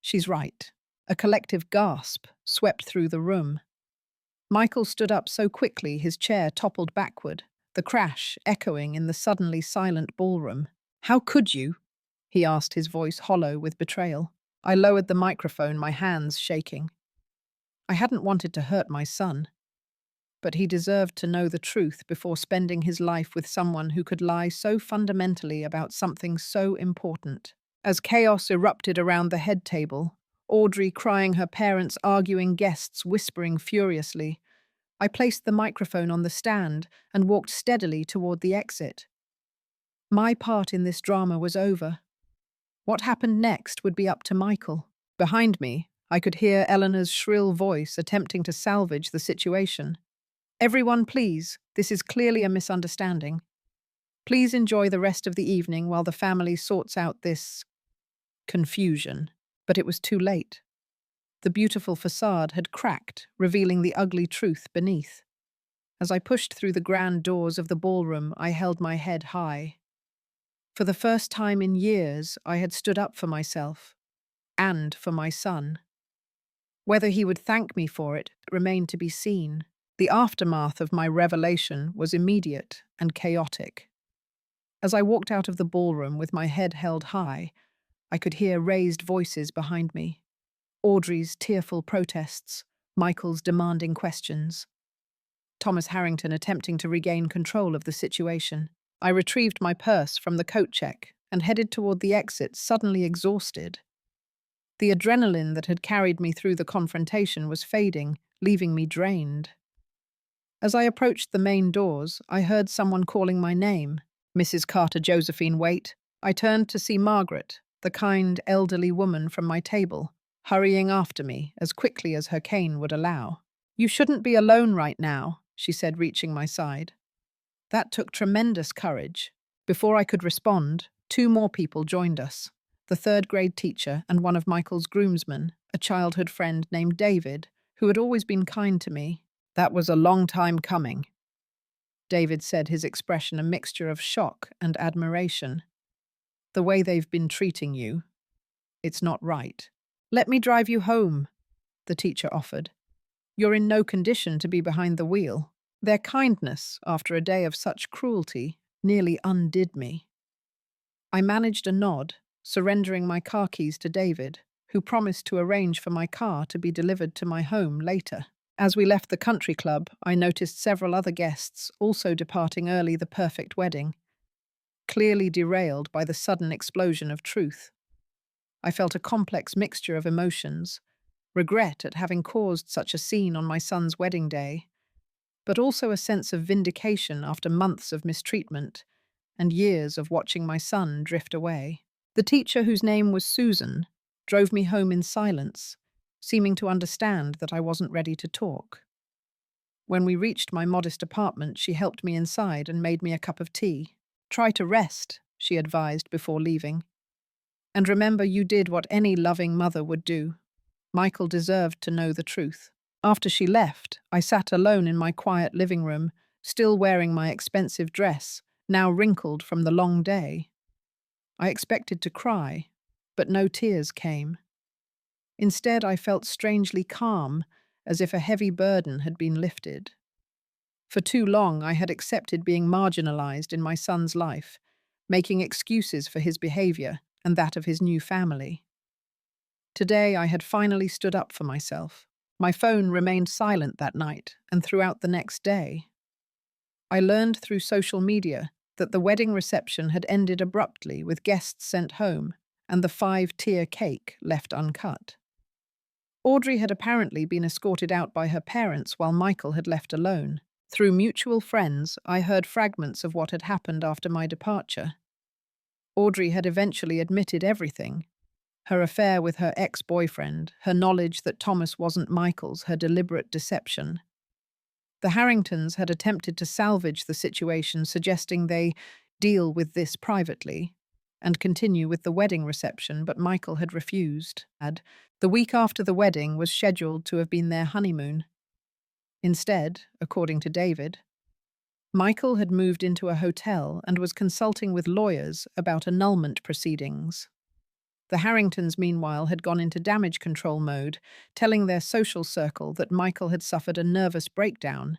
She's right. A collective gasp swept through the room. Michael stood up so quickly his chair toppled backward, the crash echoing in the suddenly silent ballroom. How could you? He asked, his voice hollow with betrayal. I lowered the microphone, my hands shaking. I hadn't wanted to hurt my son, but he deserved to know the truth before spending his life with someone who could lie so fundamentally about something so important. As chaos erupted around the head table, Audrey crying, her parents arguing, guests whispering furiously, I placed the microphone on the stand and walked steadily toward the exit. My part in this drama was over. What happened next would be up to Michael. Behind me, I could hear Eleanor's shrill voice attempting to salvage the situation. Everyone, please, this is clearly a misunderstanding. Please enjoy the rest of the evening while the family sorts out this confusion. But it was too late. The beautiful facade had cracked, revealing the ugly truth beneath. As I pushed through the grand doors of the ballroom, I held my head high. For the first time in years, I had stood up for myself and for my son. Whether he would thank me for it remained to be seen. The aftermath of my revelation was immediate and chaotic. As I walked out of the ballroom with my head held high, I could hear raised voices behind me. Audrey's tearful protests, Michael's demanding questions. Thomas Harrington attempting to regain control of the situation. I retrieved my purse from the coat check and headed toward the exit, suddenly exhausted. The adrenaline that had carried me through the confrontation was fading, leaving me drained. As I approached the main doors, I heard someone calling my name. Mrs. Carter, Josephine, wait. I turned to see Margaret, the kind, elderly woman from my table, hurrying after me as quickly as her cane would allow. You shouldn't be alone right now, she said, reaching my side. That took tremendous courage. Before I could respond, 2 more people joined us. The 3rd-grade teacher and one of Michael's groomsmen, a childhood friend named David, who had always been kind to me. That was a long time coming, David said, his expression a mixture of shock and admiration. The way they've been treating you, it's not right. Let me drive you home, the teacher offered. You're in no condition to be behind the wheel. Their kindness, after a day of such cruelty, nearly undid me. I managed a nod, surrendering my car keys to David, who promised to arrange for my car to be delivered to my home later. As we left the country club, I noticed several other guests also departing early the perfect wedding, clearly derailed by the sudden explosion of truth. I felt a complex mixture of emotions, regret at having caused such a scene on my son's wedding day, but also a sense of vindication after months of mistreatment and years of watching my son drift away. The teacher, whose name was Susan, drove me home in silence, seeming to understand that I wasn't ready to talk. When we reached my modest apartment, she helped me inside and made me a cup of tea. "Try to rest," she advised before leaving. "And remember, you did what any loving mother would do. Michael deserved to know the truth." After she left, I sat alone in my quiet living room, still wearing my expensive dress, now wrinkled from the long day. I expected to cry, but no tears came. Instead, I felt strangely calm, as if a heavy burden had been lifted. For too long, I had accepted being marginalized in my son's life, making excuses for his behavior and that of his new family. Today, I had finally stood up for myself. My phone remained silent that night and throughout the next day. I learned through social media that the wedding reception had ended abruptly with guests sent home and the 5-tier cake left uncut. Audrey had apparently been escorted out by her parents while Michael had left alone. Through mutual friends, I heard fragments of what had happened after my departure. Audrey had eventually admitted everything: her affair with her ex-boyfriend, her knowledge that Thomas wasn't Michael's, her deliberate deception. The Harringtons had attempted to salvage the situation, suggesting they deal with this privately and continue with the wedding reception, but Michael had refused. The week after the wedding was scheduled to have been their honeymoon. Instead, according to David, Michael had moved into a hotel and was consulting with lawyers about annulment proceedings. The Harringtons, meanwhile, had gone into damage control mode, telling their social circle that Michael had suffered a nervous breakdown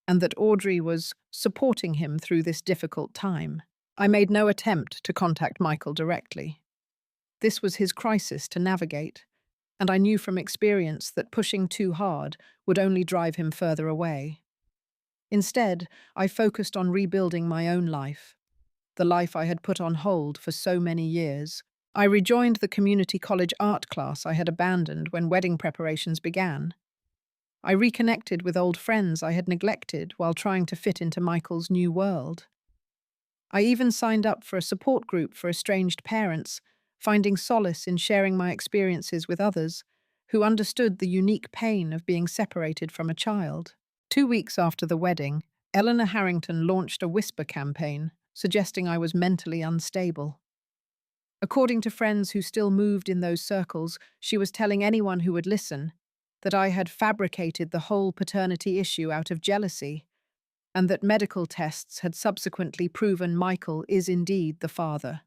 and that Audrey was supporting him through this difficult time. I made no attempt to contact Michael directly. This was his crisis to navigate, and I knew from experience that pushing too hard would only drive him further away. Instead, I focused on rebuilding my own life, the life I had put on hold for so many years. I rejoined the community college art class I had abandoned when wedding preparations began. I reconnected with old friends I had neglected while trying to fit into Michael's new world. I even signed up for a support group for estranged parents, finding solace in sharing my experiences with others who understood the unique pain of being separated from a child. 2 weeks after the wedding, Eleanor Harrington launched a whisper campaign, suggesting I was mentally unstable. According to friends who still moved in those circles, she was telling anyone who would listen that I had fabricated the whole paternity issue out of jealousy, and that medical tests had subsequently proven Michael is indeed the father.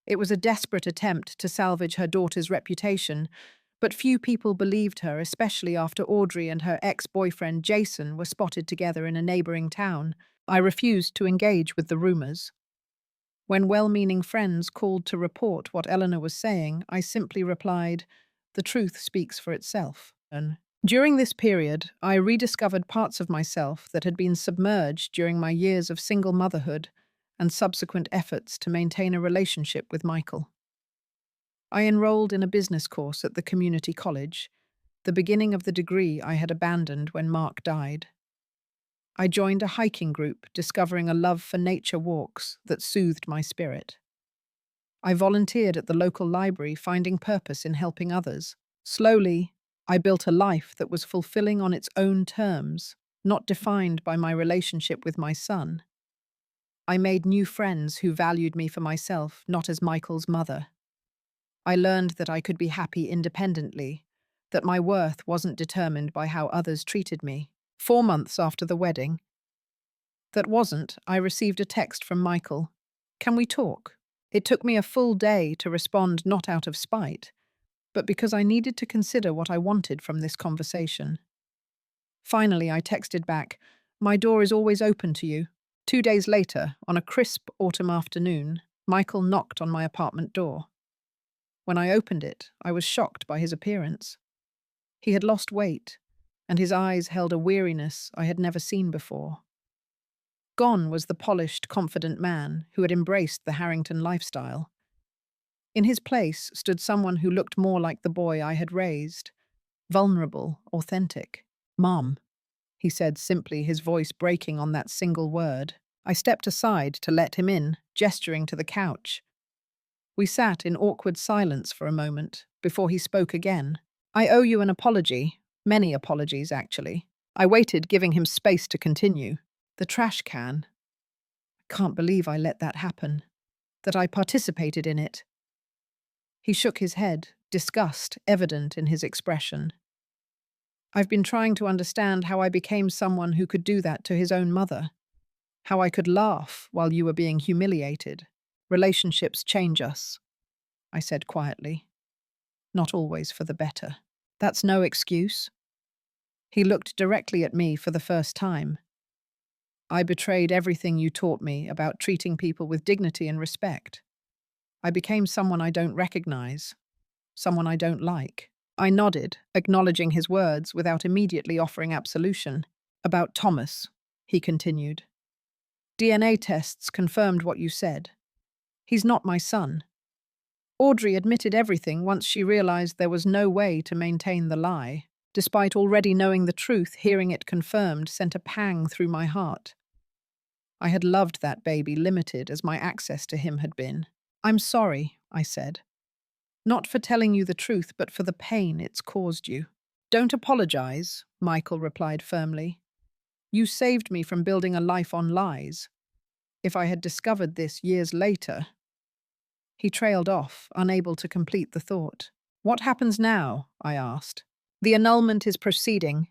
It was a desperate attempt to salvage her daughter's reputation, but few people believed her, especially after Audrey and her ex-boyfriend Jason were spotted together in a neighboring town. I refused to engage with the rumors. When well-meaning friends called to report what Eleanor was saying, I simply replied, "The truth speaks for itself." During this period, I rediscovered parts of myself that had been submerged during my years of single motherhood and subsequent efforts to maintain a relationship with Michael. I enrolled in a business course at the community college, the beginning of the degree I had abandoned when Mark died. I joined a hiking group, discovering a love for nature walks that soothed my spirit. I volunteered at the local library, finding purpose in helping others. Slowly, I built a life that was fulfilling on its own terms, not defined by my relationship with my son. I made new friends who valued me for myself, not as Michael's mother. I learned that I could be happy independently, that my worth wasn't determined by how others treated me. 4 months after the wedding, I received a text from Michael. "Can we talk?" It took me a full day to respond, not out of spite, but because I needed to consider what I wanted from this conversation. Finally, I texted back, "My door is always open to you." 2 days later, on a crisp autumn afternoon, Michael knocked on my apartment door. When I opened it, I was shocked by his appearance. He had lost weight, and his eyes held a weariness I had never seen before. Gone was the polished, confident man who had embraced the Harrington lifestyle. In his place stood someone who looked more like the boy I had raised, vulnerable, authentic. "Mom," he said simply, his voice breaking on that single word. I stepped aside to let him in, gesturing to the couch. We sat in awkward silence for a moment before he spoke again. "I owe you an apology. Many apologies, actually." I waited, giving him space to continue. "The trash can. I can't believe I let that happen. That I participated in it." He shook his head, disgust evident in his expression. "I've been trying to understand how I became someone who could do that to his own mother. How I could laugh while you were being humiliated. Relationships change us," I said quietly. "Not always for the better." "That's no excuse." He looked directly at me for the first time. "I betrayed everything you taught me about treating people with dignity and respect. I became someone I don't recognize, someone I don't like." I nodded, acknowledging his words without immediately offering absolution. "About Thomas," he continued. "DNA tests confirmed what you said. He's not my son." Audrey admitted everything once she realized there was no way to maintain the lie. Despite already knowing the truth, hearing it confirmed sent a pang through my heart. I had loved that baby, limited as my access to him had been. "I'm sorry," I said. "Not for telling you the truth, but for the pain it's caused you." "Don't apologize," Michael replied firmly. "You saved me from building a life on lies. If I had discovered this years later—" He trailed off, unable to complete the thought. "What happens now?" I asked. "The annulment is proceeding.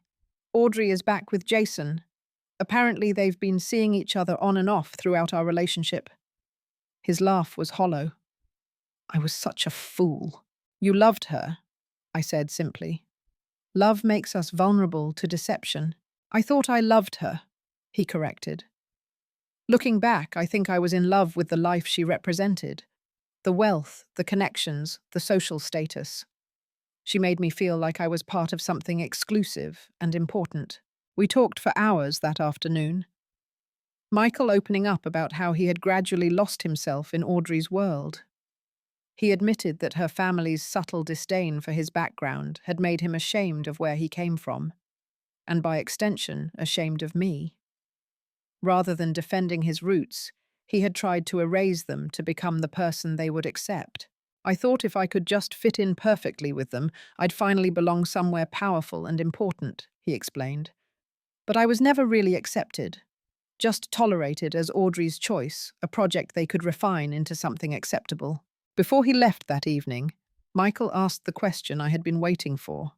Audrey is back with Jason. Apparently they've been seeing each other on and off throughout our relationship." His laugh was hollow. "I was such a fool." "You loved her," I said simply. "Love makes us vulnerable to deception." "I thought I loved her," he corrected. Looking back, I think I was in love with the life she represented. The wealth, the connections, the social status. She made me feel like I was part of something exclusive and important. We talked for hours that afternoon. Michael opening up about how he had gradually lost himself in Audrey's world. He admitted that her family's subtle disdain for his background had made him ashamed of where he came from, and by extension, ashamed of me. Rather than defending his roots, he had tried to erase them to become the person they would accept. "I thought if I could just fit in perfectly with them, I'd finally belong somewhere powerful and important," he explained. "But I was never really accepted, just tolerated as Audrey's choice, a project they could refine into something acceptable." Before he left that evening, Michael asked the question I had been waiting for.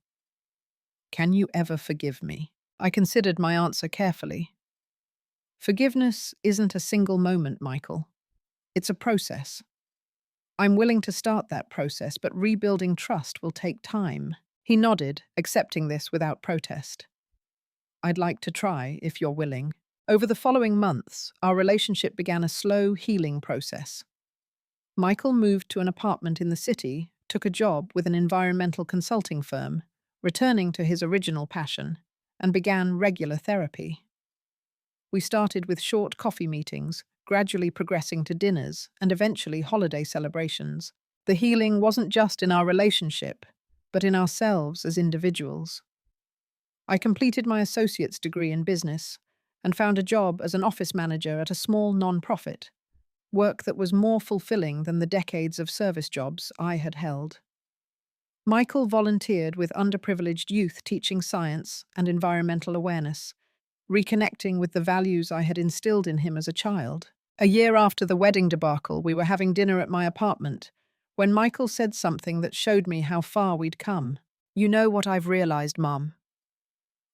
"Can you ever forgive me?" I considered my answer carefully. "Forgiveness isn't a single moment, Michael. It's a process. I'm willing to start that process, but rebuilding trust will take time." He nodded, accepting this without protest. "I'd like to try, if you're willing." Over the following months, our relationship began a slow healing process. Michael moved to an apartment in the city, took a job with an environmental consulting firm, returning to his original passion, and began regular therapy. We started with short coffee meetings, gradually progressing to dinners and eventually holiday celebrations. The healing wasn't just in our relationship, but in ourselves as individuals. I completed my associate's degree in business and found a job as an office manager at a small non-profit, work that was more fulfilling than the decades of service jobs I had held. Michael volunteered with underprivileged youth teaching science and environmental awareness, reconnecting with the values I had instilled in him as a child. A year after the wedding debacle, we were having dinner at my apartment when Michael said something that showed me how far we'd come. "You know what I've realized, Mom?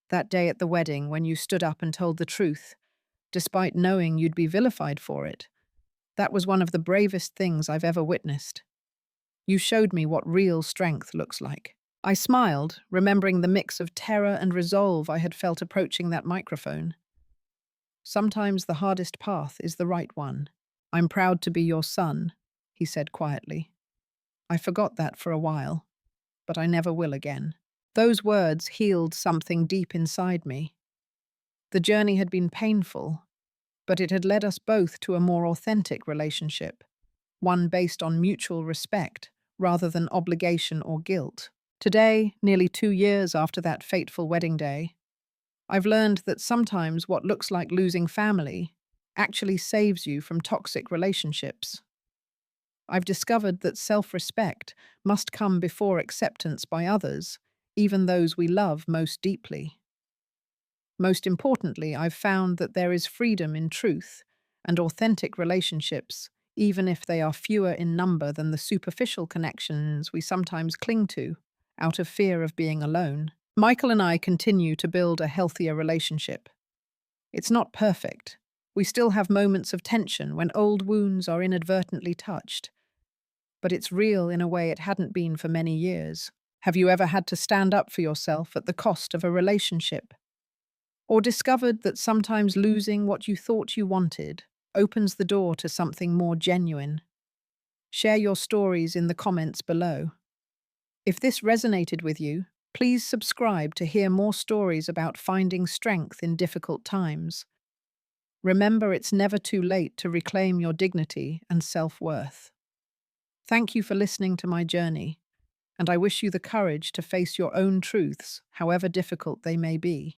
That day at the wedding when you stood up and told the truth, despite knowing you'd be vilified for it. That was one of the bravest things I've ever witnessed. You showed me what real strength looks like." I smiled, remembering the mix of terror and resolve I had felt approaching that microphone. Sometimes the hardest path is the right one. I'm proud to be your son, he said quietly. I forgot that for a while, but I never will again. Those words healed something deep inside me. The journey had been painful, but it had led us both to a more authentic relationship, one based on mutual respect rather than obligation or guilt. Today, nearly 2 years after that fateful wedding day, I've learned that sometimes what looks like losing family actually saves you from toxic relationships. I've discovered that self-respect must come before acceptance by others, even those we love most deeply. Most importantly, I've found that there is freedom in truth and authentic relationships, even if they are fewer in number than the superficial connections we sometimes cling to, out of fear of being alone. Michael and I continue to build a healthier relationship. It's not perfect. We still have moments of tension when old wounds are inadvertently touched, but it's real in a way it hadn't been for many years. Have you ever had to stand up for yourself at the cost of a relationship? Or discovered that sometimes losing what you thought you wanted opens the door to something more genuine? Share your stories in the comments below. If this resonated with you, please subscribe to hear more stories about finding strength in difficult times. Remember, it's never too late to reclaim your dignity and self-worth. Thank you for listening to my journey, and I wish you the courage to face your own truths, however difficult they may be.